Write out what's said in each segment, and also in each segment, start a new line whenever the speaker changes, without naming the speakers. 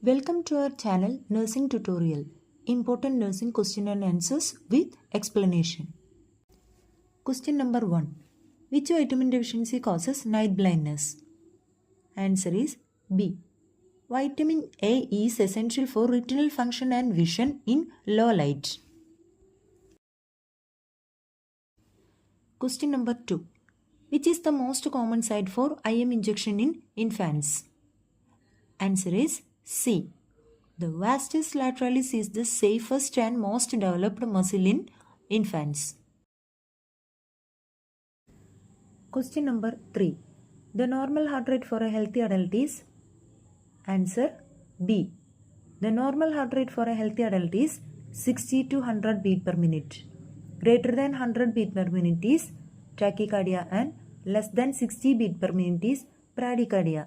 Welcome to our channel Nursing Tutorial. Important nursing question and answers with explanation. Question number 1. Which vitamin deficiency causes night blindness? Answer is B. Vitamin A is essential for retinal function and vision in low light. Question number 2. Which is the most common site for IM injection in infants? Answer is C. The vastus lateralis is the safest and most developed muscle in infants. Question number 3. The normal heart rate for a healthy adult is? Answer B. The normal heart rate for a healthy adult is 60 to 100 beat per minute. Greater than 100 beat per minute is tachycardia and less than 60 beat per minute is bradycardia.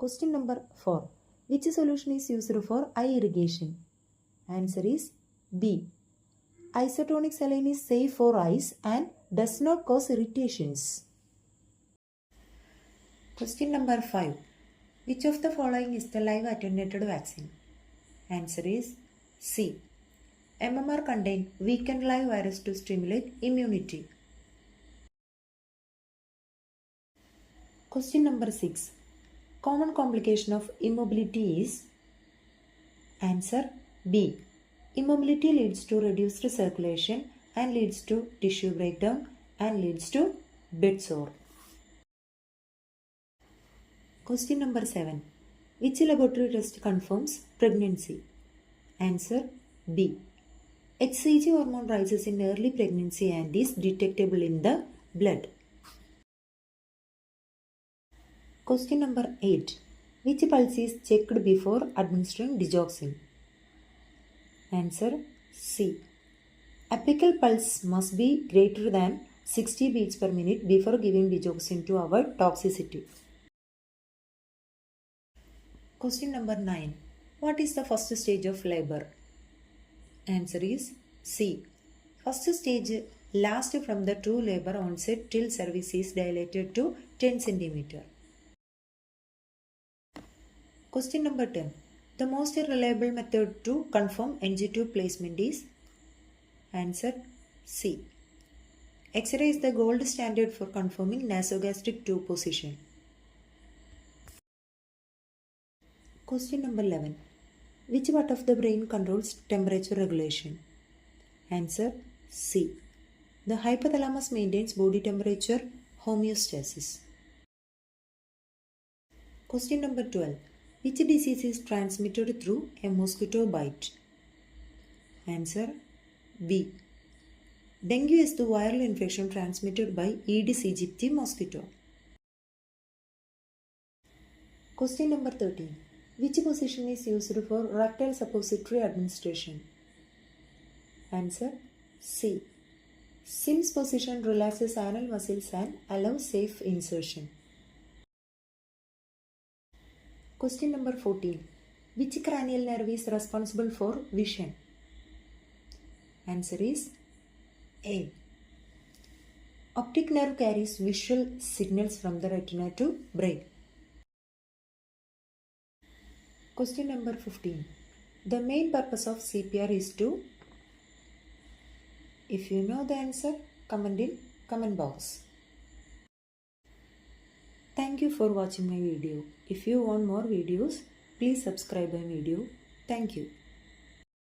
Question number 4. Which solution is used for eye irrigation? Answer is B. Isotonic saline is safe for eyes and does not cause irritations. Question number 5. Which of the following is the live attenuated vaccine? Answer is C. MMR contain weakened live virus to stimulate immunity. Question number 6. Common complication of immobility is? Answer B. Immobility leads to reduced circulation and leads to tissue breakdown and leads to bedsore. Question number 7. Which laboratory test confirms pregnancy? Answer B. HCG hormone rises in early pregnancy and is detectable in the blood. Question number 8. Which pulse is checked before administering digoxin? Answer C. Apical pulse must be greater than 60 beats per minute before giving digoxin to avoid toxicity. Question number 9. What is the first stage of labor? Answer is C. First stage lasts from the true labor onset till cervix is dilated to 10 cm. Question number 10. The most reliable method to confirm NG2 placement is? Answer C. X-ray is the gold standard for confirming nasogastric tube position. Question number 11. Which part of the brain controls temperature regulation? Answer C. The hypothalamus maintains body temperature homeostasis. Question number 12. Which disease is transmitted through a mosquito bite? Answer B. Dengue is the viral infection transmitted by Aedes aegypti mosquito. Question number 13. Which position is used for rectal suppository administration? Answer C. Sims position relaxes anal muscles and allows safe insertion. Question number 14. Which cranial nerve is responsible for vision? Answer is A. Optic nerve carries visual signals from the retina to brain. Question number 15. The main purpose of CPR is to? If you know the answer, comment in comment box. Thank you for watching my video. If you want more videos, please subscribe my video. Thank you.